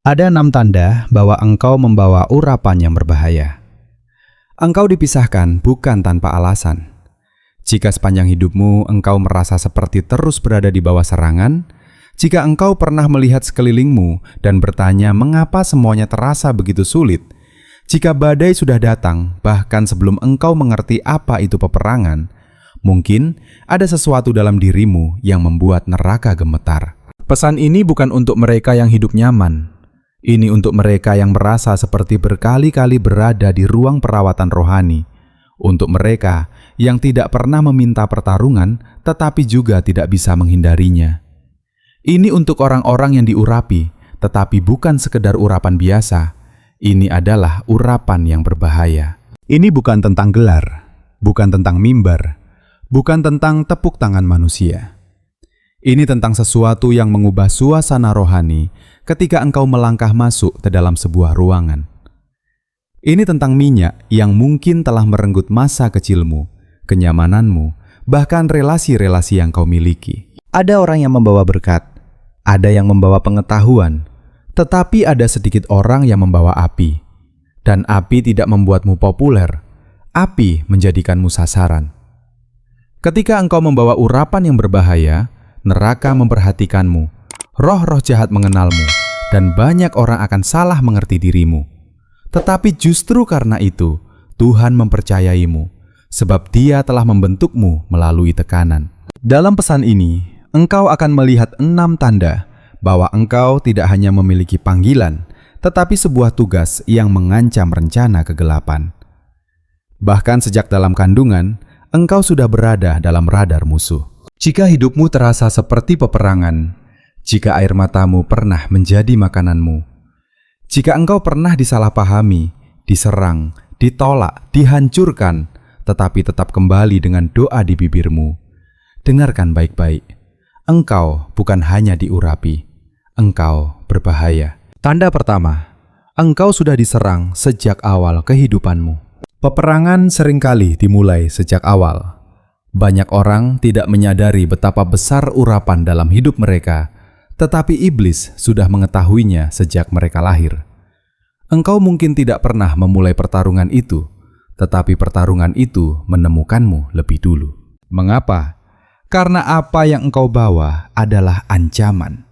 Ada 6 tanda bahwa engkau membawa urapan yang berbahaya. Engkau dipisahkan bukan tanpa alasan. Jika sepanjang hidupmu engkau merasa seperti terus berada di bawah serangan, jika engkau pernah melihat sekelilingmu dan bertanya mengapa semuanya terasa begitu sulit, jika badai sudah datang bahkan sebelum engkau mengerti apa itu peperangan, mungkin ada sesuatu dalam dirimu yang membuat neraka gemetar. Pesan ini bukan untuk mereka yang hidup nyaman. Ini untuk mereka yang merasa seperti berkali-kali berada di ruang perawatan rohani. Untuk mereka yang tidak pernah meminta pertarungan tetapi juga tidak bisa menghindarinya. Ini untuk orang-orang yang diurapi, tetapi bukan sekedar urapan biasa. Ini adalah urapan yang berbahaya. Ini bukan tentang gelar, bukan tentang mimbar, bukan tentang tepuk tangan manusia. Ini tentang sesuatu yang mengubah suasana rohani ketika engkau melangkah masuk ke dalam sebuah ruangan. Ini tentang minyak yang mungkin telah merenggut masa kecilmu, kenyamananmu, bahkan relasi-relasi yang kau miliki. Ada orang yang membawa berkat, ada yang membawa pengetahuan, tetapi ada sedikit orang yang membawa api. Dan api tidak membuatmu populer, api menjadikanmu sasaran. Ketika engkau membawa urapan yang berbahaya, neraka memperhatikanmu, roh-roh jahat mengenalmu, dan banyak orang akan salah mengerti dirimu. Tetapi justru karena itu, Tuhan mempercayaimu, sebab Dia telah membentukmu melalui tekanan. Dalam pesan ini, engkau akan melihat 6 tanda bahwa engkau tidak hanya memiliki panggilan, tetapi sebuah tugas yang mengancam rencana kegelapan. Bahkan sejak dalam kandungan, engkau sudah berada dalam radar musuh. Jika hidupmu terasa seperti peperangan, jika air matamu pernah menjadi makananmu, jika engkau pernah disalahpahami, diserang, ditolak, dihancurkan, tetapi tetap kembali dengan doa di bibirmu, dengarkan baik-baik. Engkau bukan hanya diurapi, engkau berbahaya. Tanda pertama, engkau sudah diserang sejak awal kehidupanmu. Peperangan seringkali dimulai sejak awal. Banyak orang tidak menyadari betapa besar urapan dalam hidup mereka, tetapi iblis sudah mengetahuinya sejak mereka lahir. Engkau mungkin tidak pernah memulai pertarungan itu, tetapi pertarungan itu menemukanmu lebih dulu. Mengapa? Karena apa yang engkau bawa adalah ancaman.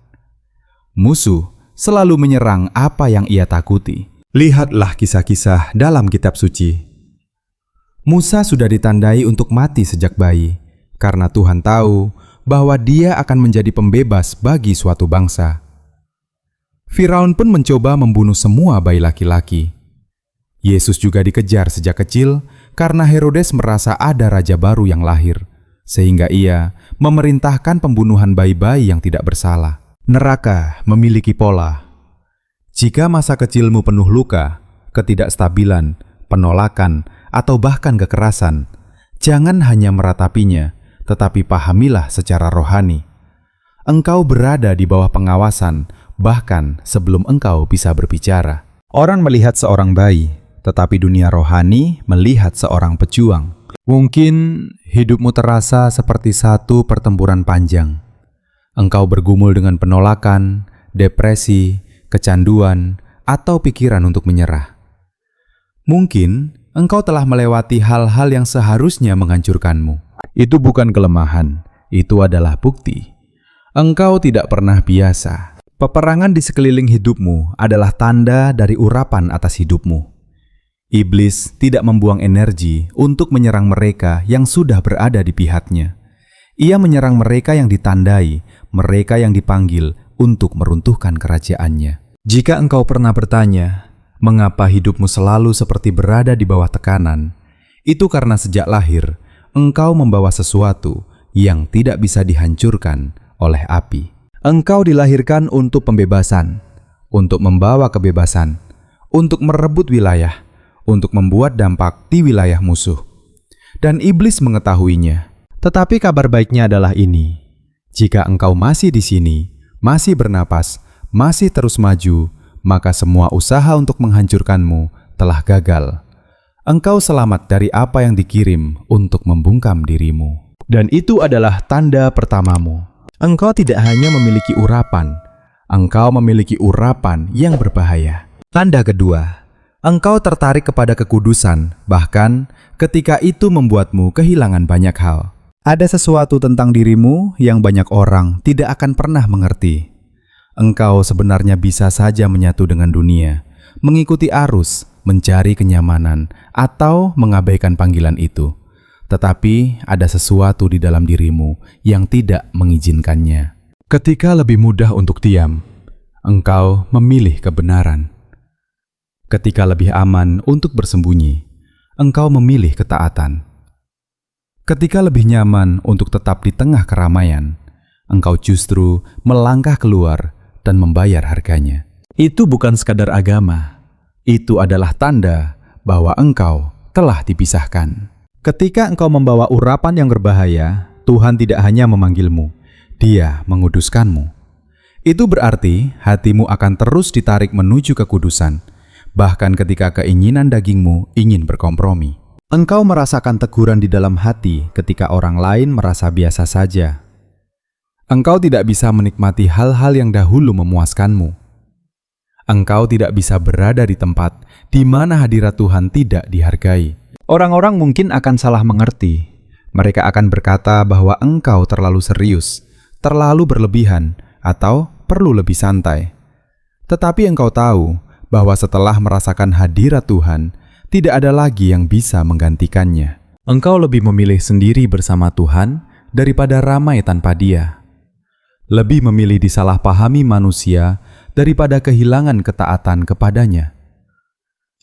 Musuh selalu menyerang apa yang ia takuti. Lihatlah kisah-kisah dalam kitab suci. Musa sudah ditandai untuk mati sejak bayi, karena Tuhan tahu bahwa dia akan menjadi pembebas bagi suatu bangsa. Firaun pun mencoba membunuh semua bayi laki-laki. Yesus juga dikejar sejak kecil karena Herodes merasa ada raja baru yang lahir, sehingga ia memerintahkan pembunuhan bayi-bayi yang tidak bersalah. Neraka memiliki pola. Jika masa kecilmu penuh luka, ketidakstabilan, penolakan, atau bahkan kekerasan, jangan hanya meratapinya, tetapi pahamilah secara rohani. Engkau berada di bawah pengawasan, bahkan sebelum engkau bisa berbicara. Orang melihat seorang bayi, tetapi dunia rohani melihat seorang pejuang. Mungkin hidupmu terasa seperti satu pertempuran panjang. Engkau bergumul dengan penolakan, depresi, kecanduan, atau pikiran untuk menyerah. Mungkin engkau telah melewati hal-hal yang seharusnya menghancurkanmu. Itu bukan kelemahan, itu adalah bukti. Engkau tidak pernah biasa. Peperangan di sekeliling hidupmu adalah tanda dari urapan atas hidupmu. Iblis tidak membuang energi untuk menyerang mereka yang sudah berada di pihaknya. Ia menyerang mereka yang ditandai, mereka yang dipanggil untuk meruntuhkan kerajaannya. Jika engkau pernah bertanya, mengapa hidupmu selalu seperti berada di bawah tekanan? Itu karena sejak lahir, engkau membawa sesuatu yang tidak bisa dihancurkan oleh api. Engkau dilahirkan untuk pembebasan, untuk membawa kebebasan, untuk merebut wilayah, untuk membuat dampak di wilayah musuh. Dan iblis mengetahuinya. Tetapi kabar baiknya adalah ini. Jika engkau masih di sini, masih bernapas, masih terus maju, maka semua usaha untuk menghancurkanmu telah gagal. Engkau selamat dari apa yang dikirim untuk membungkam dirimu. Dan itu adalah tanda pertamamu. Engkau tidak hanya memiliki urapan, engkau memiliki urapan yang berbahaya. Tanda kedua, engkau tertarik kepada kekudusan, bahkan ketika itu membuatmu kehilangan banyak hal. Ada sesuatu tentang dirimu yang banyak orang tidak akan pernah mengerti. Engkau sebenarnya bisa saja menyatu dengan dunia, mengikuti arus, mencari kenyamanan, atau mengabaikan panggilan itu. Tetapi ada sesuatu di dalam dirimu yang tidak mengizinkannya. Ketika lebih mudah untuk diam, engkau memilih kebenaran. Ketika lebih aman untuk bersembunyi, engkau memilih ketaatan. Ketika lebih nyaman untuk tetap di tengah keramaian, engkau justru melangkah keluar dan membayar harganya. Itu bukan sekadar agama, itu adalah tanda bahwa engkau telah dipisahkan. Ketika engkau membawa urapan yang berbahaya, Tuhan tidak hanya memanggilmu, Dia menguduskanmu. Itu berarti hatimu akan terus ditarik menuju kekudusan, bahkan ketika keinginan dagingmu ingin berkompromi. Engkau merasakan teguran di dalam hati ketika orang lain merasa biasa saja. Engkau tidak bisa menikmati hal-hal yang dahulu memuaskanmu. Engkau tidak bisa berada di tempat di mana hadirat Tuhan tidak dihargai. Orang-orang mungkin akan salah mengerti. Mereka akan berkata bahwa engkau terlalu serius, terlalu berlebihan, atau perlu lebih santai. Tetapi engkau tahu bahwa setelah merasakan hadirat Tuhan, tidak ada lagi yang bisa menggantikannya. Engkau lebih memilih sendiri bersama Tuhan daripada ramai tanpa Dia. Lebih memilih disalahpahami manusia daripada kehilangan ketaatan kepadanya.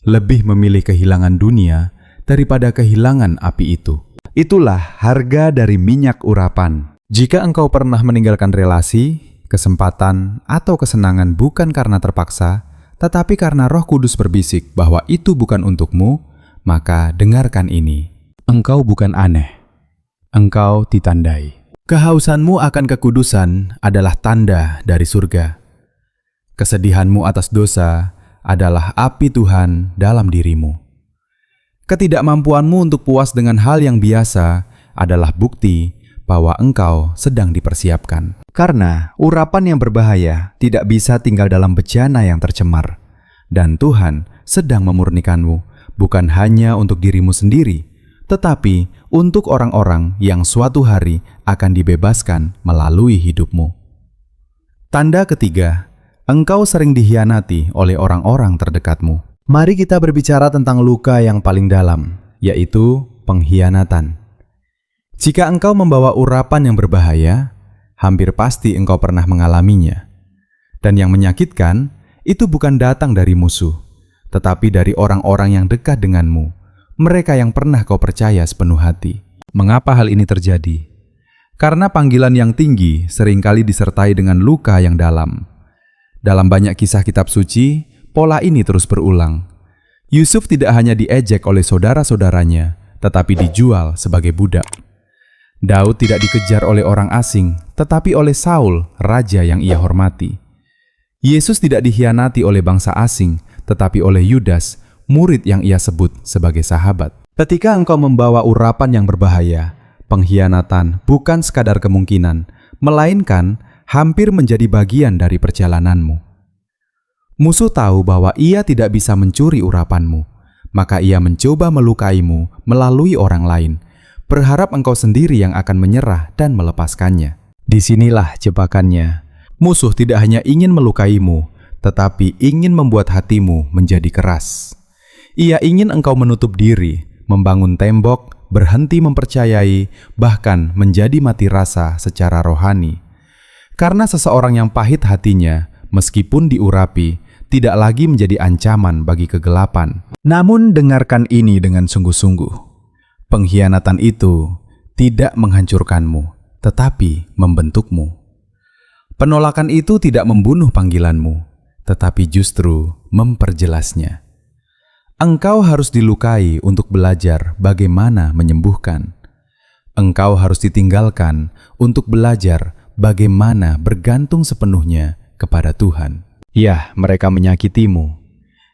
Lebih memilih kehilangan dunia daripada kehilangan api itu. Itulah harga dari minyak urapan. Jika engkau pernah meninggalkan relasi, kesempatan, atau kesenangan bukan karena terpaksa, tetapi karena Roh Kudus berbisik bahwa itu bukan untukmu, maka dengarkan ini. Engkau bukan aneh. Engkau ditandai. Kehausanmu akan kekudusan adalah tanda dari surga. Kesedihanmu atas dosa adalah api Tuhan dalam dirimu. Ketidakmampuanmu untuk puas dengan hal yang biasa adalah bukti bahwa engkau sedang dipersiapkan. Karena urapan yang berbahaya tidak bisa tinggal dalam bejana yang tercemar. Dan Tuhan sedang memurnikanmu, bukan hanya untuk dirimu sendiri, tetapi untuk orang-orang yang suatu hari akan dibebaskan melalui hidupmu. Tanda ketiga, engkau sering dikhianati oleh orang-orang terdekatmu. Mari kita berbicara tentang luka yang paling dalam, yaitu pengkhianatan. Jika engkau membawa urapan yang berbahaya, hampir pasti engkau pernah mengalaminya. Dan yang menyakitkan, itu bukan datang dari musuh, tetapi dari orang-orang yang dekat denganmu, mereka yang pernah kau percaya sepenuh hati. Mengapa hal ini terjadi? Karena panggilan yang tinggi seringkali disertai dengan luka yang dalam. Dalam banyak kisah kitab suci, pola ini terus berulang. Yusuf tidak hanya diejek oleh saudara-saudaranya, tetapi dijual sebagai budak. Daud tidak dikejar oleh orang asing, tetapi oleh Saul, raja yang ia hormati. Yesus tidak dikhianati oleh bangsa asing, tetapi oleh Yudas, murid yang ia sebut sebagai sahabat. Ketika engkau membawa urapan yang berbahaya, pengkhianatan bukan sekadar kemungkinan, melainkan hampir menjadi bagian dari perjalananmu. Musuh tahu bahwa ia tidak bisa mencuri urapanmu, maka ia mencoba melukaimu melalui orang lain, berharap engkau sendiri yang akan menyerah dan melepaskannya. Disinilah jebakannya. Musuh tidak hanya ingin melukaimu, tetapi ingin membuat hatimu menjadi keras. Ia ingin engkau menutup diri, membangun tembok, berhenti mempercayai, bahkan menjadi mati rasa secara rohani. Karena seseorang yang pahit hatinya, meskipun diurapi, tidak lagi menjadi ancaman bagi kegelapan. Namun dengarkan ini dengan sungguh-sungguh. Pengkhianatan itu tidak menghancurkanmu, tetapi membentukmu. Penolakan itu tidak membunuh panggilanmu, tetapi justru memperjelasnya. Engkau harus dilukai untuk belajar bagaimana menyembuhkan. Engkau harus ditinggalkan untuk belajar bagaimana bergantung sepenuhnya kepada Tuhan. Ya, mereka menyakitimu.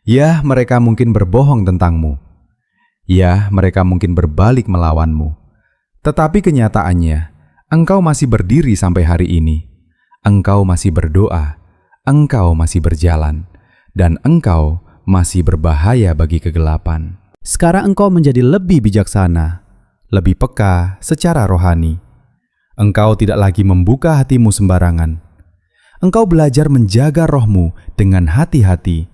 Ya, mereka mungkin berbohong tentangmu. Ya, mereka mungkin berbalik melawanmu. Tetapi kenyataannya, engkau masih berdiri sampai hari ini. Engkau masih berdoa. engkau masih berjalan, dan engkau masih berbahaya bagi kegelapan. Sekarang engkau menjadi lebih bijaksana, lebih peka secara rohani. Engkau tidak lagi membuka hatimu sembarangan. Engkau belajar menjaga rohmu dengan hati-hati,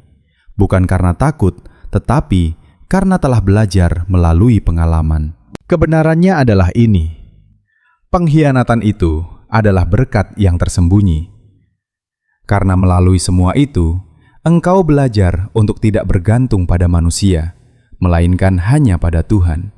bukan karena takut, tetapi karena telah belajar melalui pengalaman. Kebenarannya adalah ini: pengkhianatan itu adalah berkat yang tersembunyi. Karena melalui semua itu, engkau belajar untuk tidak bergantung pada manusia, melainkan hanya pada Tuhan.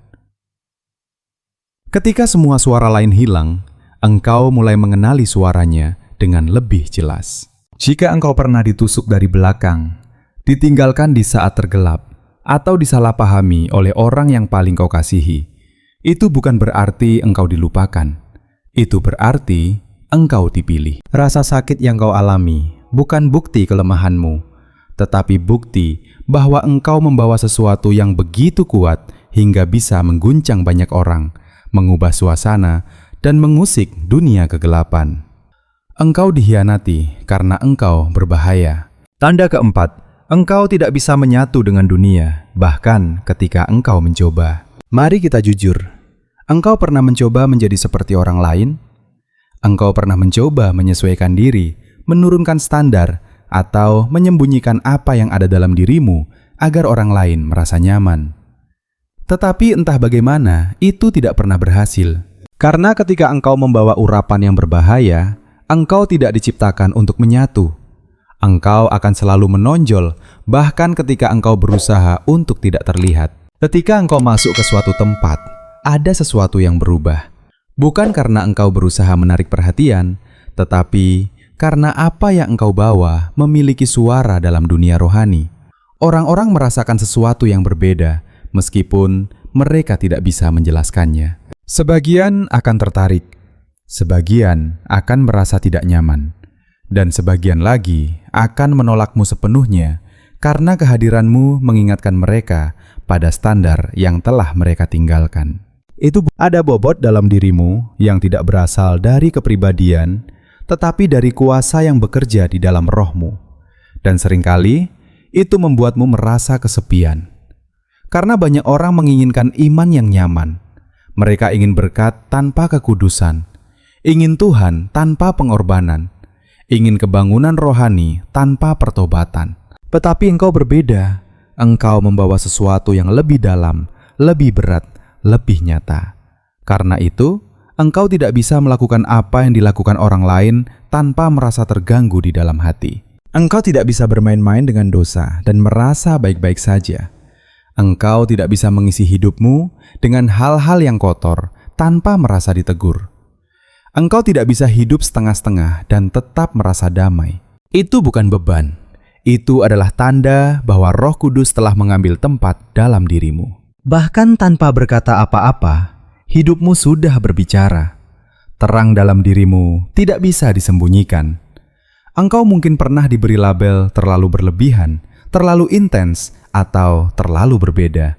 Ketika semua suara lain hilang, engkau mulai mengenali suaranya dengan lebih jelas. Jika engkau pernah ditusuk dari belakang, ditinggalkan di saat tergelap, atau disalahpahami oleh orang yang paling kau kasihi, itu bukan berarti engkau dilupakan. Itu berarti engkau dipilih. Rasa sakit yang kau alami bukan bukti kelemahanmu, tetapi bukti bahwa engkau membawa sesuatu yang begitu kuat hingga bisa mengguncang banyak orang, mengubah suasana, dan mengusik dunia kegelapan. Engkau dikhianati karena engkau berbahaya. Tanda keempat, engkau tidak bisa menyatu dengan dunia, bahkan ketika engkau mencoba. Mari kita jujur. Engkau pernah mencoba menjadi seperti orang lain? Engkau pernah mencoba menyesuaikan diri, menurunkan standar, atau menyembunyikan apa yang ada dalam dirimu agar orang lain merasa nyaman. Tetapi entah bagaimana, itu tidak pernah berhasil. Karena ketika engkau membawa urapan yang berbahaya, engkau tidak diciptakan untuk menyatu. Engkau akan selalu menonjol, bahkan ketika engkau berusaha untuk tidak terlihat. Ketika engkau masuk ke suatu tempat, ada sesuatu yang berubah. Bukan karena engkau berusaha menarik perhatian, tetapi karena apa yang engkau bawa memiliki suara dalam dunia rohani. Orang-orang merasakan sesuatu yang berbeda, meskipun mereka tidak bisa menjelaskannya. Sebagian akan tertarik, sebagian akan merasa tidak nyaman, dan sebagian lagi akan menolakmu sepenuhnya karena kehadiranmu mengingatkan mereka pada standar yang telah mereka tinggalkan. Itu ada bobot dalam dirimu yang tidak berasal dari kepribadian, tetapi dari kuasa yang bekerja di dalam rohmu. Dan seringkali itu membuatmu merasa kesepian. Karena banyak orang menginginkan iman yang nyaman. Mereka ingin berkat tanpa kekudusan, ingin Tuhan tanpa pengorbanan, ingin kebangunan rohani tanpa pertobatan. Tetapi engkau berbeda. Engkau membawa sesuatu yang lebih dalam, lebih berat, lebih nyata. Karena itu, engkau tidak bisa melakukan apa yang dilakukan orang lain tanpa merasa terganggu di dalam hati. Engkau tidak bisa bermain-main dengan dosa dan merasa baik-baik saja. Engkau tidak bisa mengisi hidupmu dengan hal-hal yang kotor tanpa merasa ditegur. Engkau tidak bisa hidup setengah-setengah dan tetap merasa damai. Itu bukan beban. Itu adalah tanda bahwa Roh Kudus telah mengambil tempat dalam dirimu. Bahkan tanpa berkata apa-apa, hidupmu sudah berbicara. Terang dalam dirimu tidak bisa disembunyikan. Engkau mungkin pernah diberi label terlalu berlebihan, terlalu intens, atau terlalu berbeda.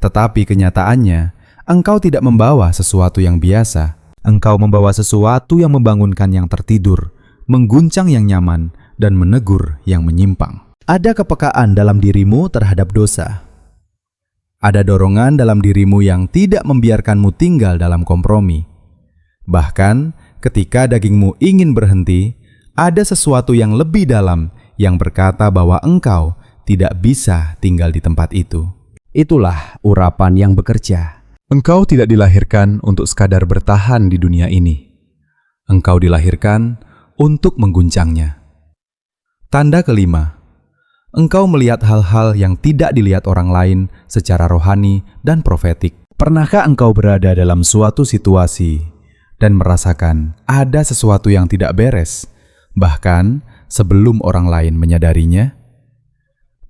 Tetapi kenyataannya, engkau tidak membawa sesuatu yang biasa. Engkau membawa sesuatu yang membangunkan yang tertidur, mengguncang yang nyaman, dan menegur yang menyimpang. Ada kepekaan dalam dirimu terhadap dosa. Ada dorongan dalam dirimu yang tidak membiarkanmu tinggal dalam kompromi. Bahkan ketika dagingmu ingin berhenti, ada sesuatu yang lebih dalam yang berkata bahwa engkau tidak bisa tinggal di tempat itu. Itulah urapan yang bekerja. Engkau tidak dilahirkan untuk sekadar bertahan di dunia ini. Engkau dilahirkan untuk mengguncangnya. Tanda kelima, engkau melihat hal-hal yang tidak dilihat orang lain secara rohani dan profetik. Pernahkah engkau berada dalam suatu situasi dan merasakan ada sesuatu yang tidak beres, bahkan sebelum orang lain menyadarinya?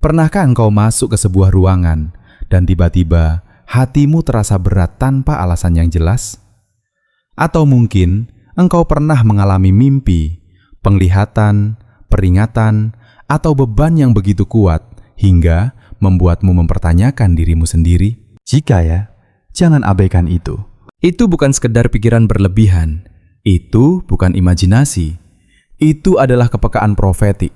Pernahkah engkau masuk ke sebuah ruangan dan tiba-tiba hatimu terasa berat tanpa alasan yang jelas? Atau mungkin engkau pernah mengalami mimpi, penglihatan, peringatan, atau beban yang begitu kuat hingga membuatmu mempertanyakan dirimu sendiri? Jika ya, jangan abaikan itu. Itu bukan sekedar pikiran berlebihan. Itu bukan imajinasi. Itu adalah kepekaan profetik.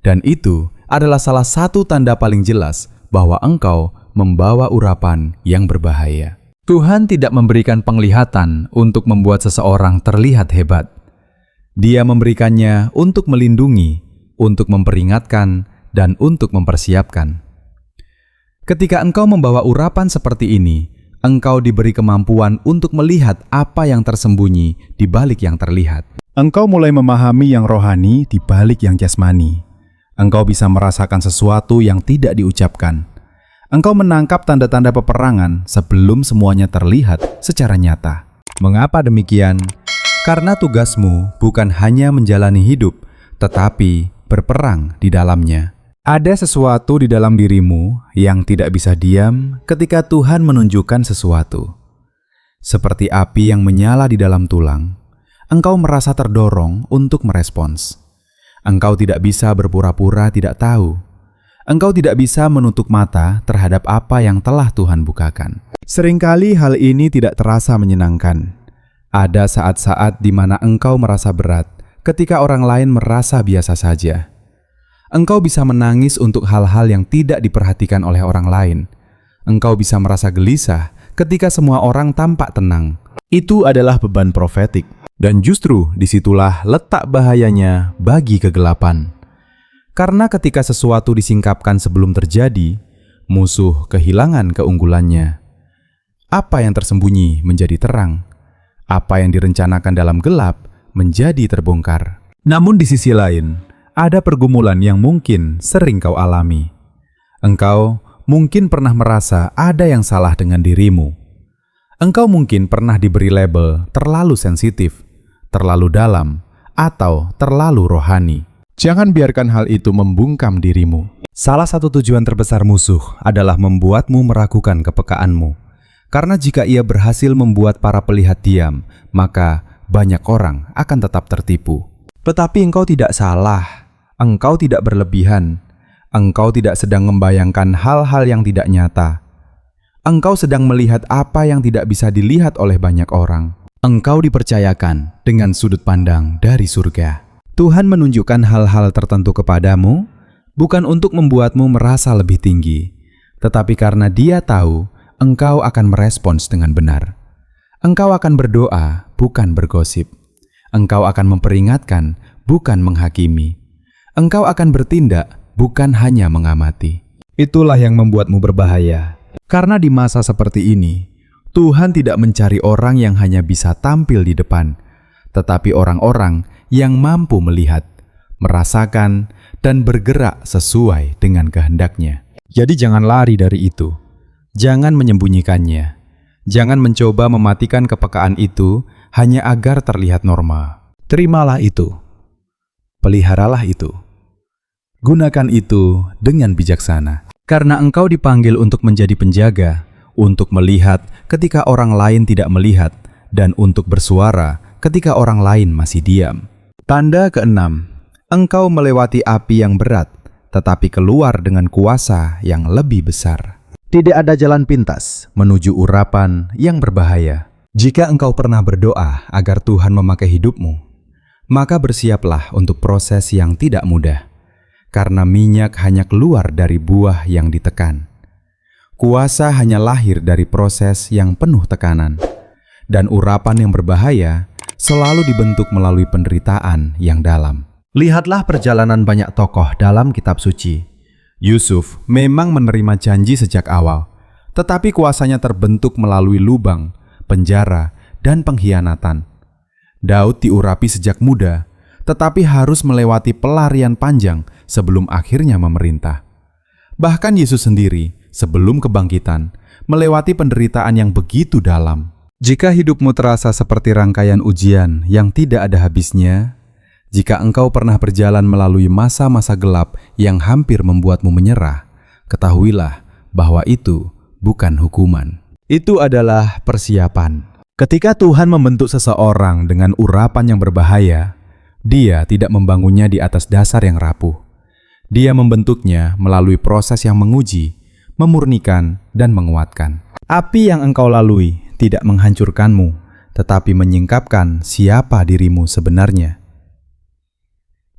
Dan itu adalah salah satu tanda paling jelas bahwa engkau membawa urapan yang berbahaya. Tuhan tidak memberikan penglihatan untuk membuat seseorang terlihat hebat. Dia memberikannya untuk melindungi, untuk memperingatkan, dan untuk mempersiapkan. Ketika engkau membawa urapan seperti ini, engkau diberi kemampuan untuk melihat apa yang tersembunyi di balik yang terlihat. Engkau mulai memahami yang rohani di balik yang jasmani. Engkau bisa merasakan sesuatu yang tidak diucapkan. Engkau menangkap tanda-tanda peperangan sebelum semuanya terlihat secara nyata. Mengapa demikian? Karena tugasmu bukan hanya menjalani hidup, tetapi berperang di dalamnya. Ada sesuatu di dalam dirimu yang tidak bisa diam ketika Tuhan menunjukkan sesuatu. Seperti api yang menyala di dalam tulang, engkau merasa terdorong untuk merespons. Engkau tidak bisa berpura-pura tidak tahu. Engkau tidak bisa menutup mata terhadap apa yang telah Tuhan bukakan. Seringkali hal ini tidak terasa menyenangkan. Ada saat-saat di mana engkau merasa berat ketika orang lain merasa biasa saja. Engkau bisa menangis untuk hal-hal yang tidak diperhatikan oleh orang lain. Engkau bisa merasa gelisah ketika semua orang tampak tenang. Itu adalah beban profetik. Dan justru disitulah letak bahayanya bagi kegelapan. Karena ketika sesuatu disingkapkan sebelum terjadi, musuh kehilangan keunggulannya. Apa yang tersembunyi menjadi terang. Apa yang direncanakan dalam gelap menjadi terbongkar. Namun di sisi lain, ada pergumulan yang mungkin sering kau alami. Engkau mungkin pernah merasa ada yang salah dengan dirimu. Engkau mungkin pernah diberi label terlalu sensitif, terlalu dalam, atau terlalu rohani. Jangan biarkan hal itu membungkam dirimu. Salah satu tujuan terbesar musuh adalah membuatmu meragukan kepekaanmu. Karena jika ia berhasil membuat para pelihat diam, maka banyak orang akan tetap tertipu. Tetapi engkau tidak salah. Engkau tidak berlebihan. Engkau tidak sedang membayangkan hal-hal yang tidak nyata. Engkau sedang melihat apa yang tidak bisa dilihat oleh banyak orang. Engkau dipercayakan dengan sudut pandang dari surga. Tuhan menunjukkan hal-hal tertentu kepadamu, bukan untuk membuatmu merasa lebih tinggi, tetapi karena Dia tahu engkau akan merespons dengan benar. Engkau akan berdoa, bukan bergosip. Engkau akan memperingatkan, bukan menghakimi. Engkau akan bertindak, bukan hanya mengamati. Itulah yang membuatmu berbahaya. Karena di masa seperti ini, Tuhan tidak mencari orang yang hanya bisa tampil di depan, tetapi orang-orang yang mampu melihat, merasakan, dan bergerak sesuai dengan kehendak-Nya. Jadi jangan lari dari itu. Jangan menyembunyikannya. Jangan mencoba mematikan kepekaan itu hanya agar terlihat normal. Terimalah itu. Peliharalah itu. Gunakan itu dengan bijaksana. Karena engkau dipanggil untuk menjadi penjaga, untuk melihat ketika orang lain tidak melihat, dan untuk bersuara ketika orang lain masih diam. Tanda keenam, engkau melewati api yang berat, tetapi keluar dengan kuasa yang lebih besar. Tidak ada jalan pintas menuju urapan yang berbahaya. Jika engkau pernah berdoa agar Tuhan memakai hidupmu, maka bersiaplah untuk proses yang tidak mudah. Karena minyak hanya keluar dari buah yang ditekan. Kuasa hanya lahir dari proses yang penuh tekanan. Dan urapan yang berbahaya selalu dibentuk melalui penderitaan yang dalam. Lihatlah perjalanan banyak tokoh dalam kitab suci. Yusuf memang menerima janji sejak awal, tetapi kuasanya terbentuk melalui lubang, penjara, dan pengkhianatan. Daud diurapi sejak muda, tetapi harus melewati pelarian panjang sebelum akhirnya memerintah. Bahkan Yesus sendiri, sebelum kebangkitan, melewati penderitaan yang begitu dalam. Jika hidupmu terasa seperti rangkaian ujian yang tidak ada habisnya, jika engkau pernah berjalan melalui masa-masa gelap yang hampir membuatmu menyerah, ketahuilah bahwa itu bukan hukuman. Itu adalah persiapan. Ketika Tuhan membentuk seseorang dengan urapan yang berbahaya, Dia tidak membangunnya di atas dasar yang rapuh. Dia membentuknya melalui proses yang menguji, memurnikan, dan menguatkan. Api yang engkau lalui tidak menghancurkanmu, tetapi menyingkapkan siapa dirimu sebenarnya.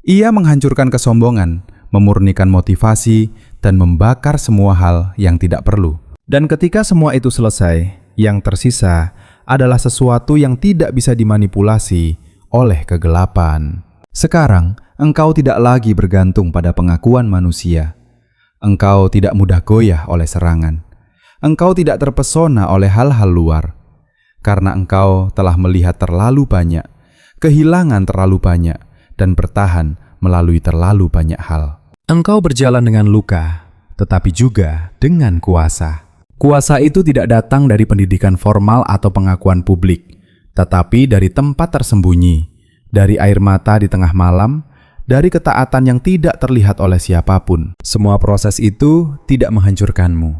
Ia menghancurkan kesombongan, memurnikan motivasi, dan membakar semua hal yang tidak perlu. Dan ketika semua itu selesai, yang tersisa adalah sesuatu yang tidak bisa dimanipulasi oleh kegelapan. Sekarang, engkau tidak lagi bergantung pada pengakuan manusia. Engkau tidak mudah goyah oleh serangan. Engkau tidak terpesona oleh hal-hal luar. Karena engkau telah melihat terlalu banyak, kehilangan terlalu banyak, dan bertahan melalui terlalu banyak hal. Engkau berjalan dengan luka, tetapi juga dengan kuasa. Kuasa itu tidak datang dari pendidikan formal atau pengakuan publik, tetapi dari tempat tersembunyi, dari air mata di tengah malam, dari ketaatan yang tidak terlihat oleh siapapun. Semua proses itu tidak menghancurkanmu,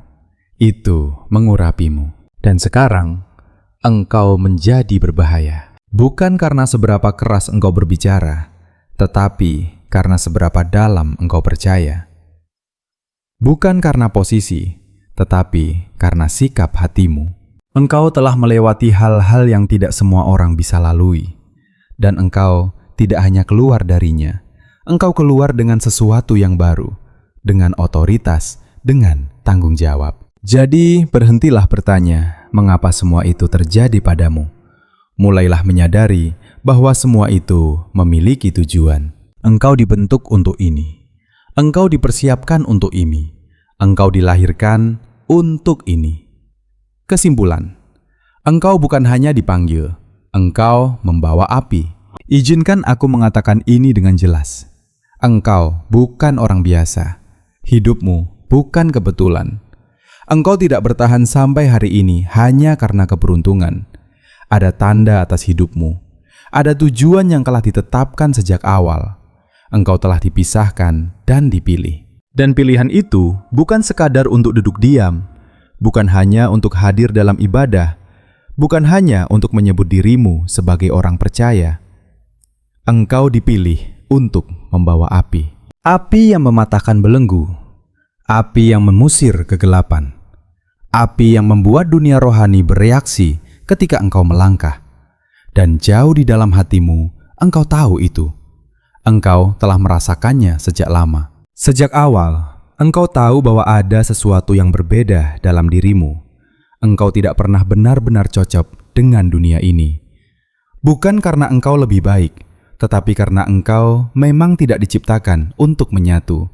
itu mengurapimu. Dan sekarang, engkau menjadi berbahaya. Bukan karena seberapa keras engkau berbicara, tetapi karena seberapa dalam engkau percaya. Bukan karena posisi, tetapi karena sikap hatimu. Engkau telah melewati hal-hal yang tidak semua orang bisa lalui. Dan engkau tidak hanya keluar darinya, engkau keluar dengan sesuatu yang baru, dengan otoritas, dengan tanggung jawab. Jadi berhentilah bertanya, mengapa semua itu terjadi padamu? Mulailah menyadari bahwa semua itu memiliki tujuan. Engkau dibentuk untuk ini. Engkau dipersiapkan untuk ini. Engkau dilahirkan untuk ini. Kesimpulan, engkau bukan hanya dipanggil, engkau membawa api. Izinkan aku mengatakan ini dengan jelas. Engkau bukan orang biasa. Hidupmu bukan kebetulan. Engkau tidak bertahan sampai hari ini hanya karena keberuntungan. Ada tanda atas hidupmu. Ada tujuan yang telah ditetapkan sejak awal. Engkau telah dipisahkan dan dipilih. Dan pilihan itu bukan sekadar untuk duduk diam, bukan hanya untuk hadir dalam ibadah, bukan hanya untuk menyebut dirimu sebagai orang percaya. Engkau dipilih untuk membawa api. Api yang mematahkan belenggu. Api yang mengusir kegelapan. Api yang membuat dunia rohani bereaksi ketika engkau melangkah. Dan jauh di dalam hatimu, engkau tahu itu. Engkau telah merasakannya sejak lama. Sejak awal, engkau tahu bahwa ada sesuatu yang berbeda dalam dirimu. Engkau tidak pernah benar-benar cocok dengan dunia ini. Bukan karena engkau lebih baik, tetapi karena engkau memang tidak diciptakan untuk menyatu.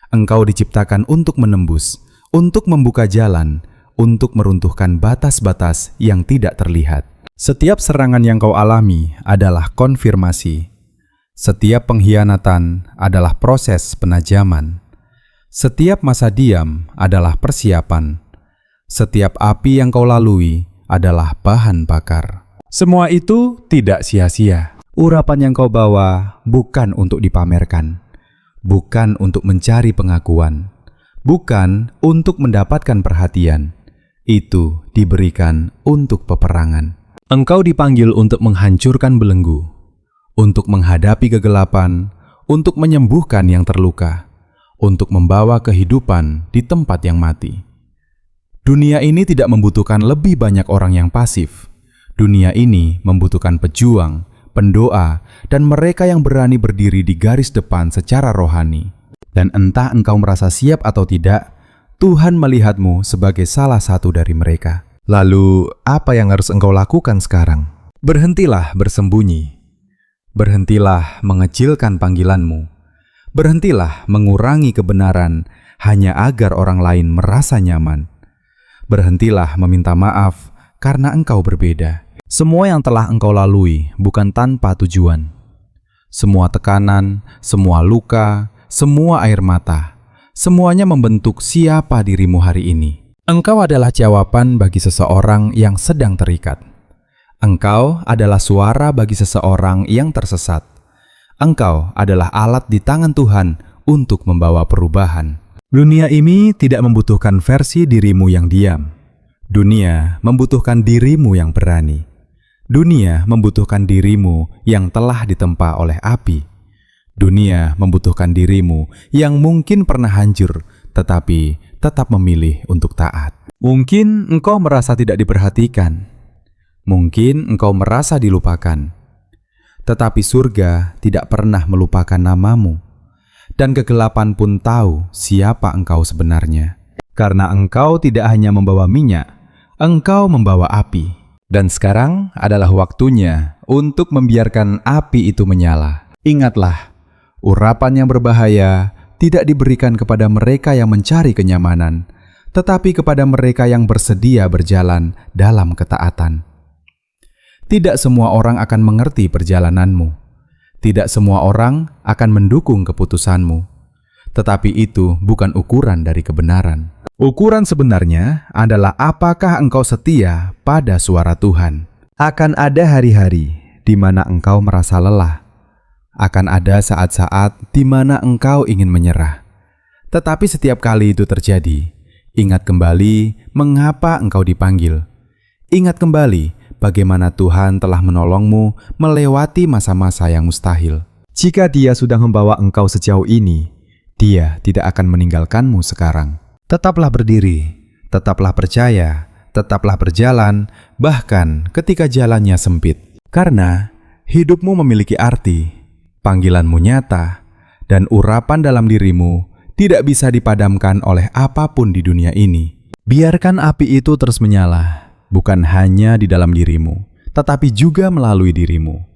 Engkau diciptakan untuk menembus, untuk membuka jalan, untuk meruntuhkan batas-batas yang tidak terlihat. Setiap serangan yang kau alami adalah konfirmasi. Setiap pengkhianatan adalah proses penajaman. Setiap masa diam adalah persiapan. Setiap api yang kau lalui adalah bahan bakar. Semua itu tidak sia-sia. Urapan yang kau bawa bukan untuk dipamerkan, bukan untuk mencari pengakuan, bukan untuk mendapatkan perhatian. Itu diberikan untuk peperangan. Engkau dipanggil untuk menghancurkan belenggu, untuk menghadapi kegelapan, untuk menyembuhkan yang terluka, untuk membawa kehidupan di tempat yang mati. Dunia ini tidak membutuhkan lebih banyak orang yang pasif. Dunia ini membutuhkan pejuang, pendoa, dan mereka yang berani berdiri di garis depan secara rohani. Dan entah engkau merasa siap atau tidak, Tuhan melihatmu sebagai salah satu dari mereka. Lalu, apa yang harus engkau lakukan sekarang? Berhentilah bersembunyi. Berhentilah mengecilkan panggilanmu. Berhentilah mengurangi kebenaran hanya agar orang lain merasa nyaman. Berhentilah meminta maaf karena engkau berbeda. Semua yang telah engkau lalui bukan tanpa tujuan. Semua tekanan, semua luka, semua air mata, semuanya membentuk siapa dirimu hari ini. Engkau adalah jawaban bagi seseorang yang sedang terikat. Engkau adalah suara bagi seseorang yang tersesat. Engkau adalah alat di tangan Tuhan untuk membawa perubahan. Dunia ini tidak membutuhkan versi dirimu yang diam. Dunia membutuhkan dirimu yang berani. Dunia membutuhkan dirimu yang telah ditempa oleh api. Dunia membutuhkan dirimu yang mungkin pernah hancur, tetapi tetap memilih untuk taat. Mungkin engkau merasa tidak diperhatikan. Mungkin engkau merasa dilupakan. Tetapi surga tidak pernah melupakan namamu. dan kegelapan pun tahu siapa engkau sebenarnya. Karena engkau tidak hanya membawa minyak, engkau membawa api. Dan sekarang adalah waktunya untuk membiarkan api itu menyala. Ingatlah, urapan yang berbahaya tidak diberikan kepada mereka yang mencari kenyamanan, tetapi kepada mereka yang bersedia berjalan dalam ketaatan. Tidak semua orang akan mengerti perjalananmu. Tidak semua orang akan mendukung keputusanmu. Tetapi itu bukan ukuran dari kebenaran. Ukuran sebenarnya adalah apakah engkau setia pada suara Tuhan. Akan ada hari-hari di mana engkau merasa lelah. Akan ada saat-saat di mana engkau ingin menyerah. Tetapi setiap kali itu terjadi, ingat kembali mengapa engkau dipanggil. Ingat kembali bagaimana Tuhan telah menolongmu melewati masa-masa yang mustahil. Jika Dia sudah membawa engkau sejauh ini, Dia tidak akan meninggalkanmu sekarang. Tetaplah berdiri, tetaplah percaya, tetaplah berjalan, bahkan ketika jalannya sempit. Karena hidupmu memiliki arti, panggilanmu nyata, dan urapan dalam dirimu tidak bisa dipadamkan oleh apapun di dunia ini. Biarkan api itu terus menyala, bukan hanya di dalam dirimu, tetapi juga melalui dirimu.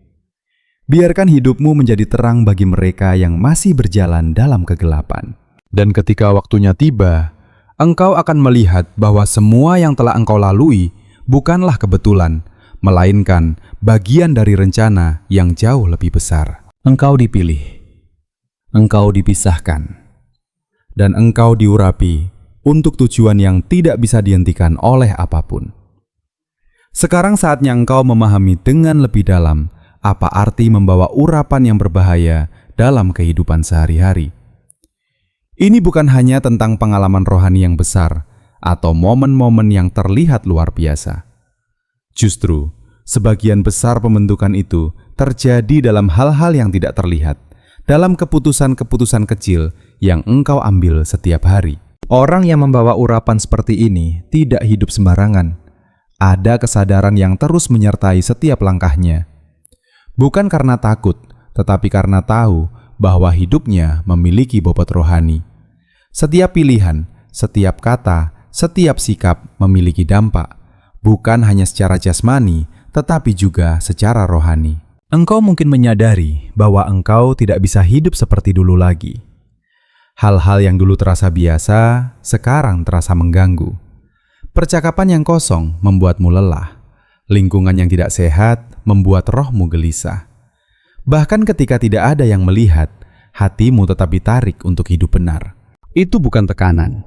Biarkan hidupmu menjadi terang bagi mereka yang masih berjalan dalam kegelapan. Dan ketika waktunya tiba, engkau akan melihat bahwa semua yang telah engkau lalui bukanlah kebetulan, melainkan bagian dari rencana yang jauh lebih besar. Engkau dipilih, engkau dipisahkan, dan engkau diurapi untuk tujuan yang tidak bisa dihentikan oleh apapun. Sekarang saatnya engkau memahami dengan lebih dalam apa arti membawa urapan yang berbahaya dalam kehidupan sehari-hari. Ini bukan hanya tentang pengalaman rohani yang besar atau momen-momen yang terlihat luar biasa. Justru, sebagian besar pembentukan itu terjadi dalam hal-hal yang tidak terlihat, dalam keputusan-keputusan kecil yang engkau ambil setiap hari. Orang yang membawa urapan seperti ini tidak hidup sembarangan. Ada kesadaran yang terus menyertai setiap langkahnya. Bukan karena takut, tetapi karena tahu bahwa hidupnya memiliki bobot rohani. Setiap pilihan, setiap kata, setiap sikap memiliki dampak, bukan hanya secara jasmani, tetapi juga secara rohani. Engkau mungkin menyadari bahwa engkau tidak bisa hidup seperti dulu lagi. Hal-hal yang dulu terasa biasa, sekarang terasa mengganggu. Percakapan yang kosong membuatmu lelah. Lingkungan yang tidak sehat membuat rohmu gelisah. Bahkan ketika tidak ada yang melihat, hatimu tetap ditarik untuk hidup benar. Itu bukan tekanan.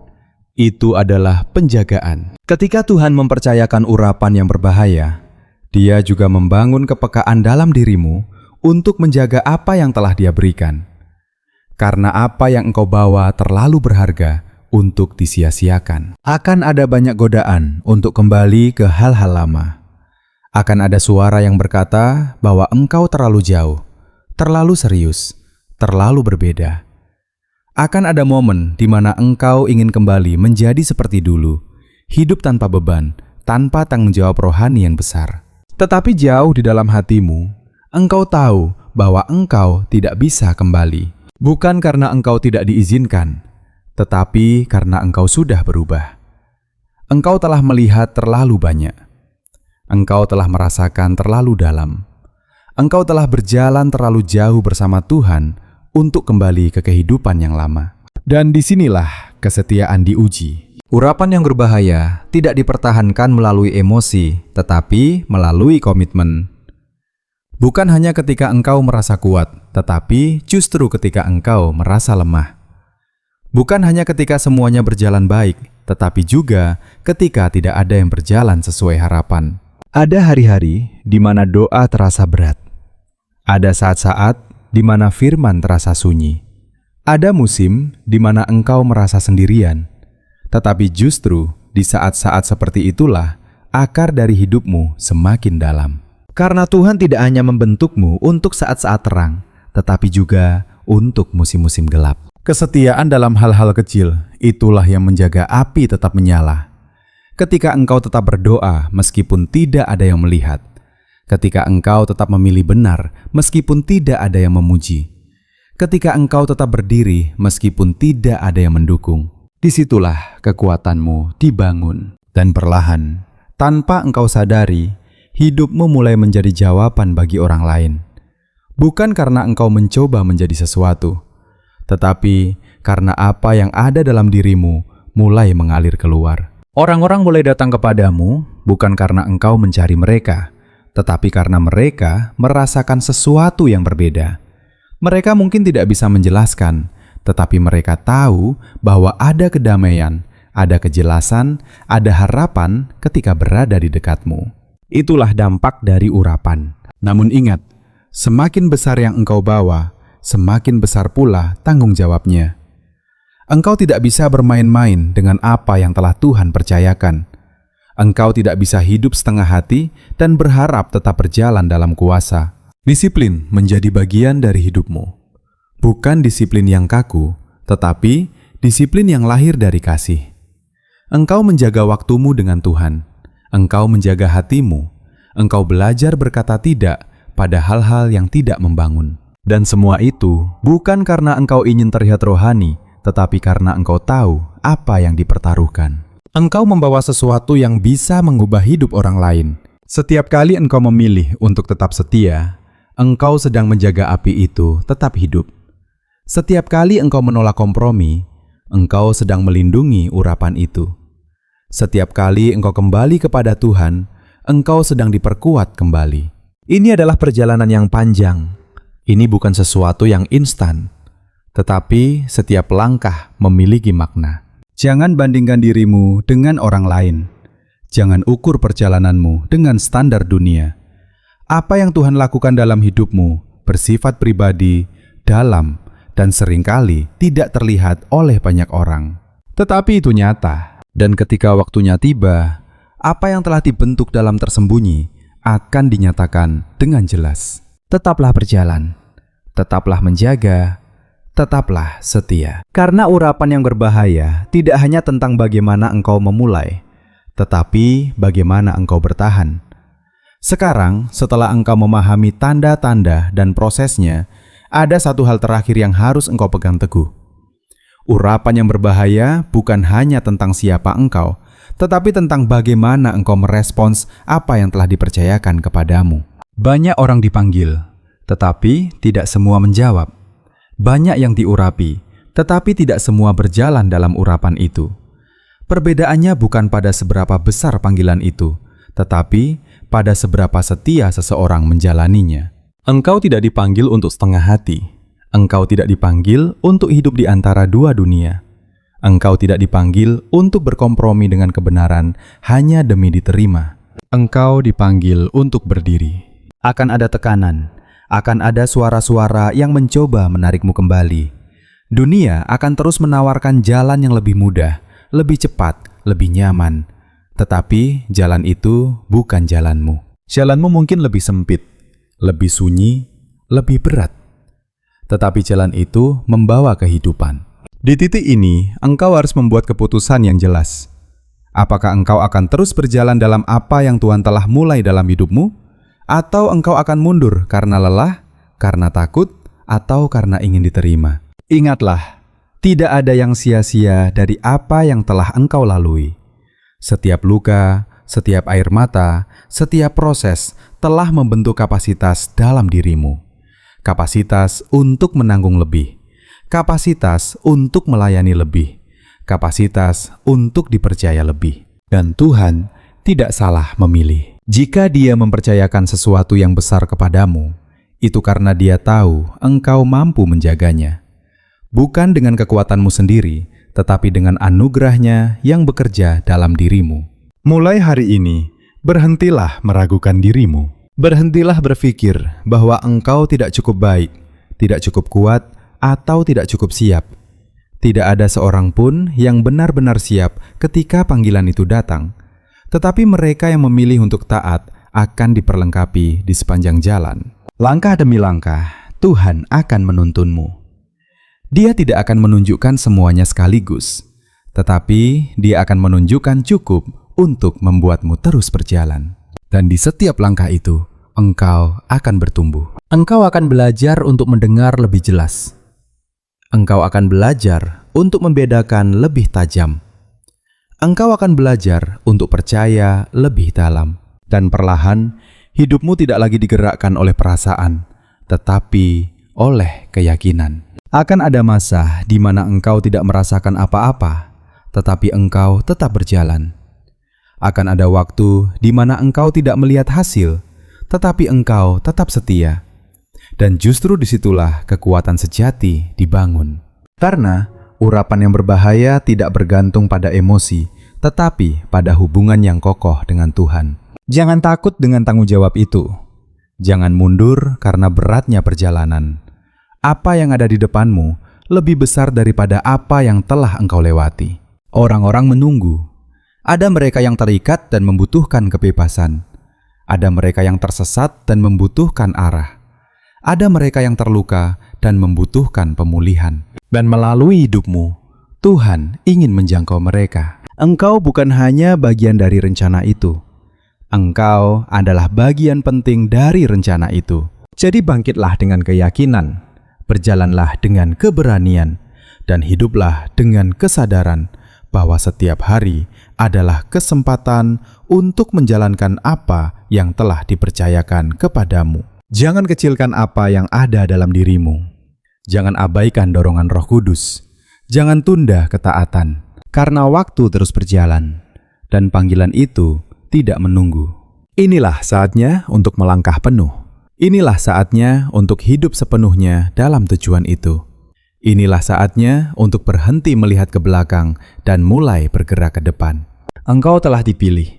Itu adalah penjagaan. Ketika Tuhan mempercayakan urapan yang berbahaya, Dia juga membangun kepekaan dalam dirimu untuk menjaga apa yang telah Dia berikan. Karena apa yang engkau bawa terlalu berharga untuk disia-siakan. Akan ada banyak godaan untuk kembali ke hal-hal lama. Akan ada suara yang berkata bahwa engkau terlalu jauh, terlalu serius, terlalu berbeda. Akan ada momen di mana engkau ingin kembali menjadi seperti dulu, hidup tanpa beban, tanpa tanggung jawab rohani yang besar. Tetapi jauh di dalam hatimu, engkau tahu bahwa engkau tidak bisa kembali. Bukan karena engkau tidak diizinkan, tetapi karena engkau sudah berubah. Engkau telah melihat terlalu banyak. Engkau telah merasakan terlalu dalam. Engkau telah berjalan terlalu jauh bersama Tuhan untuk kembali ke kehidupan yang lama. Dan disinilah kesetiaan diuji. Urapan yang berbahaya tidak dipertahankan melalui emosi, tetapi melalui komitmen. Bukan hanya ketika engkau merasa kuat, tetapi justru ketika engkau merasa lemah. Bukan hanya ketika semuanya berjalan baik, tetapi juga ketika tidak ada yang berjalan sesuai harapan. Ada hari-hari di mana doa terasa berat. Ada saat-saat di mana firman terasa sunyi. Ada musim di mana engkau merasa sendirian. Tetapi justru di saat-saat seperti itulah akar dari hidupmu semakin dalam. Karena Tuhan tidak hanya membentukmu untuk saat-saat terang, tetapi juga untuk musim-musim gelap. Kesetiaan dalam hal-hal kecil, itulah yang menjaga api tetap menyala. Ketika engkau tetap berdoa meskipun tidak ada yang melihat. Ketika engkau tetap memilih benar meskipun tidak ada yang memuji. Ketika engkau tetap berdiri meskipun tidak ada yang mendukung, disitulah kekuatanmu dibangun. Dan perlahan, tanpa engkau sadari, hidupmu mulai menjadi jawaban bagi orang lain. Bukan karena engkau mencoba menjadi sesuatu, tetapi karena apa yang ada dalam dirimu mulai mengalir keluar. Orang-orang mulai datang kepadamu bukan karena engkau mencari mereka, tetapi karena mereka merasakan sesuatu yang berbeda. Mereka mungkin tidak bisa menjelaskan, tetapi mereka tahu bahwa ada kedamaian, ada kejelasan, ada harapan ketika berada di dekatmu. Itulah dampak dari urapan. Namun ingat, semakin besar yang engkau bawa, semakin besar pula tanggung jawabnya. Engkau tidak bisa bermain-main dengan apa yang telah Tuhan percayakan. Engkau tidak bisa hidup setengah hati dan berharap tetap berjalan dalam kuasa. Disiplin menjadi bagian dari hidupmu. Bukan disiplin yang kaku, tetapi disiplin yang lahir dari kasih. Engkau menjaga waktumu dengan Tuhan. Engkau menjaga hatimu. Engkau belajar berkata tidak pada hal-hal yang tidak membangun. Dan semua itu bukan karena engkau ingin terlihat rohani, tetapi karena engkau tahu apa yang dipertaruhkan. Engkau membawa sesuatu yang bisa mengubah hidup orang lain. Setiap kali engkau memilih untuk tetap setia, engkau sedang menjaga api itu tetap hidup. Setiap kali engkau menolak kompromi, engkau sedang melindungi urapan itu. Setiap kali engkau kembali kepada Tuhan, engkau sedang diperkuat kembali. Ini adalah perjalanan yang panjang. Ini bukan sesuatu yang instan, tetapi setiap langkah memiliki makna. Jangan bandingkan dirimu dengan orang lain. Jangan ukur perjalananmu dengan standar dunia. Apa yang Tuhan lakukan dalam hidupmu bersifat pribadi, dalam, dan seringkali tidak terlihat oleh banyak orang. Tetapi itu nyata, dan ketika waktunya tiba, apa yang telah dibentuk dalam tersembunyi akan dinyatakan dengan jelas. Tetaplah berjalan, tetaplah menjaga, tetaplah setia. Karena urapan yang berbahaya tidak hanya tentang bagaimana engkau memulai, tetapi bagaimana engkau bertahan. Sekarang, setelah engkau memahami tanda-tanda dan prosesnya, ada satu hal terakhir yang harus engkau pegang teguh. Urapan yang berbahaya bukan hanya tentang siapa engkau, tetapi tentang bagaimana engkau merespons apa yang telah dipercayakan kepadamu. Banyak orang dipanggil, tetapi tidak semua menjawab. Banyak yang diurapi, tetapi tidak semua berjalan dalam urapan itu. Perbedaannya bukan pada seberapa besar panggilan itu, tetapi pada seberapa setia seseorang menjalaninya. Engkau tidak dipanggil untuk setengah hati. Engkau tidak dipanggil untuk hidup di antara dua dunia. Engkau tidak dipanggil untuk berkompromi dengan kebenaran hanya demi diterima. Engkau dipanggil untuk berdiri. Akan ada tekanan, akan ada suara-suara yang mencoba menarikmu kembali. Dunia akan terus menawarkan jalan yang lebih mudah, lebih cepat, lebih nyaman. Tetapi jalan itu bukan jalanmu. Jalanmu mungkin lebih sempit, lebih sunyi, lebih berat. Tetapi jalan itu membawa kehidupan. Di titik ini, engkau harus membuat keputusan yang jelas. Apakah engkau akan terus berjalan dalam apa yang Tuhan telah mulai dalam hidupmu? Atau engkau akan mundur karena lelah, karena takut, atau karena ingin diterima? Ingatlah, tidak ada yang sia-sia dari apa yang telah engkau lalui. Setiap luka, setiap air mata, setiap proses telah membentuk kapasitas dalam dirimu. Kapasitas untuk menanggung lebih. Kapasitas untuk melayani lebih, kapasitas untuk dipercaya lebih. Dan Tuhan tidak salah memilih. Jika Dia mempercayakan sesuatu yang besar kepadamu, itu karena Dia tahu engkau mampu menjaganya. Bukan dengan kekuatanmu sendiri, tetapi dengan anugerah-Nya yang bekerja dalam dirimu. Mulai hari ini, berhentilah meragukan dirimu. Berhentilah berpikir bahwa engkau tidak cukup baik, tidak cukup kuat, atau tidak cukup siap. Tidak ada seorang pun yang benar-benar siap ketika panggilan itu datang. Tetapi mereka yang memilih untuk taat akan diperlengkapi di sepanjang jalan. Langkah demi langkah, Tuhan akan menuntunmu. Dia tidak akan menunjukkan semuanya sekaligus, tetapi Dia akan menunjukkan cukup untuk membuatmu terus berjalan. Dan di setiap langkah itu, engkau akan bertumbuh. Engkau akan belajar untuk mendengar lebih jelas. Engkau akan belajar untuk membedakan lebih tajam. Engkau akan belajar untuk percaya lebih dalam. Dan perlahan, hidupmu tidak lagi digerakkan oleh perasaan, tetapi oleh keyakinan. Akan ada masa di mana engkau tidak merasakan apa-apa, tetapi engkau tetap berjalan. Akan ada waktu di mana engkau tidak melihat hasil, tetapi engkau tetap setia. Dan justru disitulah kekuatan sejati dibangun. Karena urapan yang berbahaya tidak bergantung pada emosi, tetapi pada hubungan yang kokoh dengan Tuhan. Jangan takut dengan tanggung jawab itu. Jangan mundur karena beratnya perjalanan. Apa yang ada di depanmu lebih besar daripada apa yang telah engkau lewati. Orang-orang menunggu. Ada mereka yang terikat dan membutuhkan kebebasan. Ada mereka yang tersesat dan membutuhkan arah. Ada mereka yang terluka dan membutuhkan pemulihan. Dan melalui hidupmu, Tuhan ingin menjangkau mereka. Engkau bukan hanya bagian dari rencana itu. Engkau adalah bagian penting dari rencana itu. Jadi bangkitlah dengan keyakinan, berjalanlah dengan keberanian, dan hiduplah dengan kesadaran bahwa setiap hari adalah kesempatan untuk menjalankan apa yang telah dipercayakan kepadamu. Jangan kecilkan apa yang ada dalam dirimu. Jangan abaikan dorongan Roh Kudus. Jangan tunda ketaatan, karena waktu terus berjalan, dan panggilan itu tidak menunggu. Inilah saatnya untuk melangkah penuh. Inilah saatnya untuk hidup sepenuhnya dalam tujuan itu. Inilah saatnya untuk berhenti melihat ke belakang dan mulai bergerak ke depan. Engkau telah dipilih,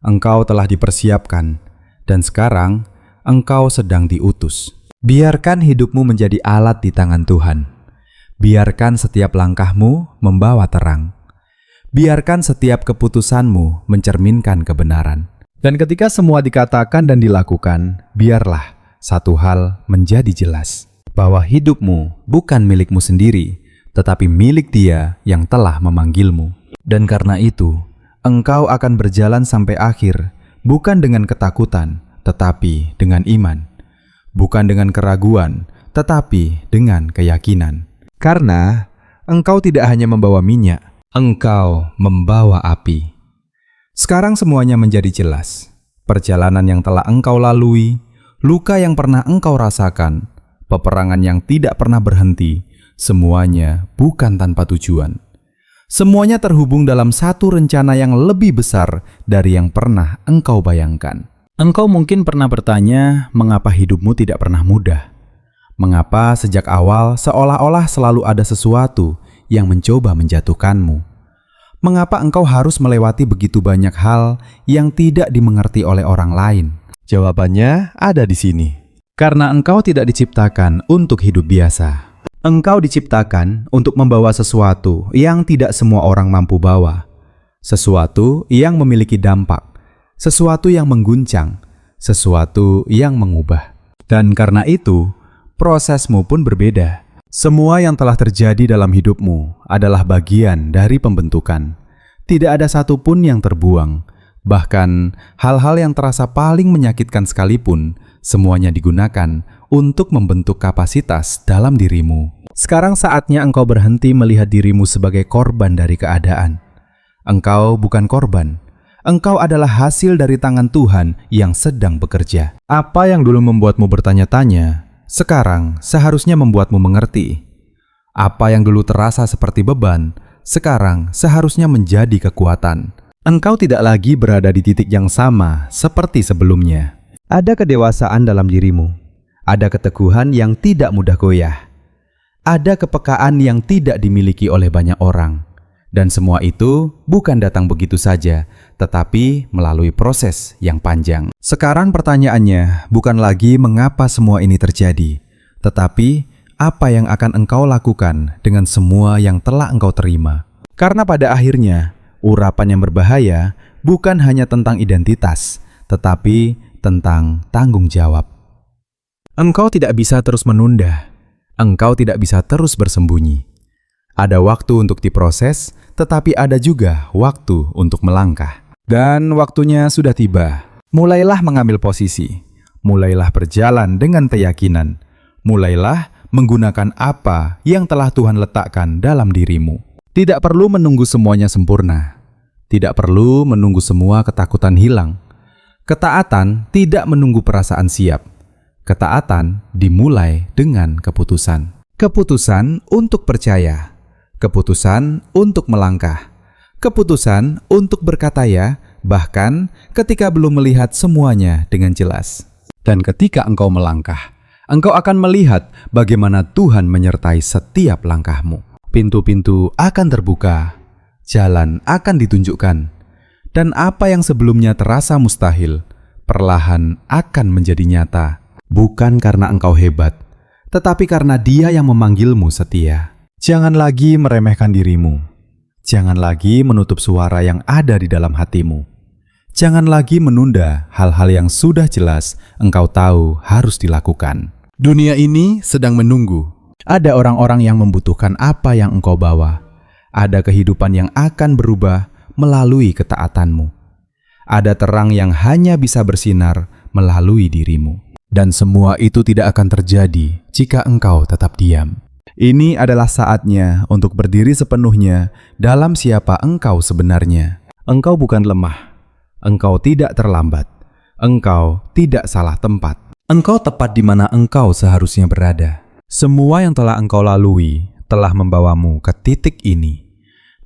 engkau telah dipersiapkan, dan sekarang engkau sedang diutus. Biarkan hidupmu menjadi alat di tangan Tuhan. Biarkan setiap langkahmu membawa terang. Biarkan setiap keputusanmu mencerminkan kebenaran. Dan ketika semua dikatakan dan dilakukan, biarlah satu hal menjadi jelas, bahwa hidupmu bukan milikmu sendiri, tetapi milik Dia yang telah memanggilmu. Dan karena itu, engkau akan berjalan sampai akhir, bukan dengan ketakutan, tetapi dengan iman. Bukan dengan keraguan, tetapi dengan keyakinan. Karena engkau tidak hanya membawa minyak, engkau membawa api. Sekarang semuanya menjadi jelas. Perjalanan yang telah engkau lalui, luka yang pernah engkau rasakan, peperangan yang tidak pernah berhenti, semuanya bukan tanpa tujuan. Semuanya terhubung dalam satu rencana yang lebih besar dari yang pernah engkau bayangkan. Engkau mungkin pernah bertanya, mengapa hidupmu tidak pernah mudah? Mengapa sejak awal seolah-olah selalu ada sesuatu yang mencoba menjatuhkanmu? Mengapa engkau harus melewati begitu banyak hal yang tidak dimengerti oleh orang lain? Jawabannya ada di sini. Karena engkau tidak diciptakan untuk hidup biasa. Engkau diciptakan untuk membawa sesuatu yang tidak semua orang mampu bawa. Sesuatu yang memiliki dampak. Sesuatu yang mengguncang, sesuatu yang mengubah. Dan karena itu, prosesmu pun berbeda. Semua yang telah terjadi dalam hidupmu adalah bagian dari pembentukan. Tidak ada satupun yang terbuang. Bahkan, hal-hal yang terasa paling menyakitkan sekalipun, semuanya digunakan untuk membentuk kapasitas dalam dirimu. Sekarang saatnya engkau berhenti melihat dirimu sebagai korban dari keadaan. Engkau bukan korban. Engkau adalah hasil dari tangan Tuhan yang sedang bekerja. Apa yang dulu membuatmu bertanya-tanya, sekarang seharusnya membuatmu mengerti. Apa yang dulu terasa seperti beban, sekarang seharusnya menjadi kekuatan. Engkau tidak lagi berada di titik yang sama seperti sebelumnya. Ada kedewasaan dalam dirimu. Ada keteguhan yang tidak mudah goyah. Ada kepekaan yang tidak dimiliki oleh banyak orang. Dan semua itu bukan datang begitu saja, tetapi melalui proses yang panjang. Sekarang pertanyaannya bukan lagi mengapa semua ini terjadi, tetapi apa yang akan engkau lakukan dengan semua yang telah engkau terima. Karena pada akhirnya, urapan yang berbahaya bukan hanya tentang identitas, tetapi tentang tanggung jawab. Engkau tidak bisa terus menunda. Engkau tidak bisa terus bersembunyi. Ada waktu untuk diproses, tetapi ada juga waktu untuk melangkah. Dan waktunya sudah tiba. Mulailah mengambil posisi. Mulailah berjalan dengan keyakinan. Mulailah menggunakan apa yang telah Tuhan letakkan dalam dirimu. Tidak perlu menunggu semuanya sempurna. Tidak perlu menunggu semua ketakutan hilang. Ketaatan tidak menunggu perasaan siap. Ketaatan dimulai dengan keputusan. Keputusan untuk percaya. Keputusan untuk melangkah. Keputusan untuk berkata ya, bahkan ketika belum melihat semuanya dengan jelas. Dan ketika engkau melangkah, engkau akan melihat bagaimana Tuhan menyertai setiap langkahmu. Pintu-pintu akan terbuka, jalan akan ditunjukkan, dan apa yang sebelumnya terasa mustahil, perlahan akan menjadi nyata. Bukan karena engkau hebat, tetapi karena Dia yang memanggilmu setia. Jangan lagi meremehkan dirimu. Jangan lagi menutup suara yang ada di dalam hatimu. Jangan lagi menunda hal-hal yang sudah jelas engkau tahu harus dilakukan. Dunia ini sedang menunggu. Ada orang-orang yang membutuhkan apa yang engkau bawa. Ada kehidupan yang akan berubah melalui ketaatanmu. Ada terang yang hanya bisa bersinar melalui dirimu. Dan semua itu tidak akan terjadi jika engkau tetap diam. Ini adalah saatnya untuk berdiri sepenuhnya dalam siapa engkau sebenarnya. Engkau bukan lemah. Engkau tidak terlambat. Engkau tidak salah tempat. Engkau tepat di mana engkau seharusnya berada. Semua yang telah engkau lalui telah membawamu ke titik ini.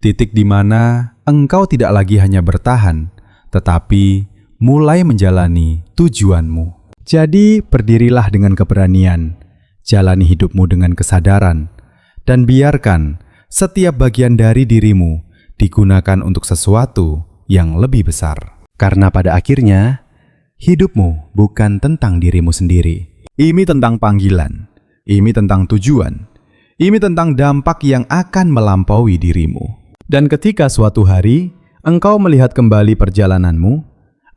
Titik di mana engkau tidak lagi hanya bertahan, tetapi mulai menjalani tujuanmu. Jadi berdirilah dengan keberanian, jalani hidupmu dengan kesadaran, dan biarkan setiap bagian dari dirimu digunakan untuk sesuatu yang lebih besar. Karena pada akhirnya, hidupmu bukan tentang dirimu sendiri. Ini tentang panggilan, ini tentang tujuan, ini tentang dampak yang akan melampaui dirimu. Dan ketika suatu hari engkau melihat kembali perjalananmu,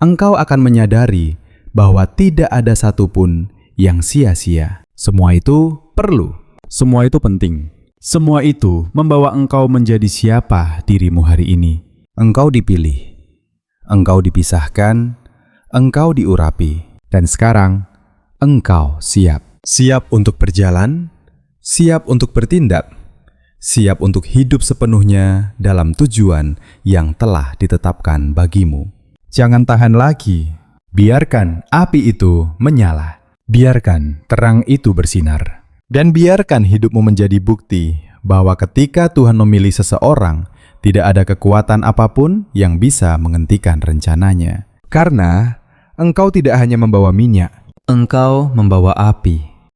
engkau akan menyadari bahwa tidak ada satupun yang sia-sia. Semua itu perlu, semua itu penting. Semua itu membawa engkau menjadi siapa dirimu hari ini. Engkau dipilih. Engkau dipisahkan, engkau diurapi, dan sekarang engkau siap. Siap untuk berjalan, siap untuk bertindak, siap untuk hidup sepenuhnya dalam tujuan yang telah ditetapkan bagimu. Jangan tahan lagi, biarkan api itu menyala. Biarkan terang itu bersinar. Dan biarkan hidupmu menjadi bukti bahwa ketika Tuhan memilih seseorang, tidak ada kekuatan apapun yang bisa menghentikan rencananya. Karena engkau tidak hanya membawa minyak, engkau membawa api.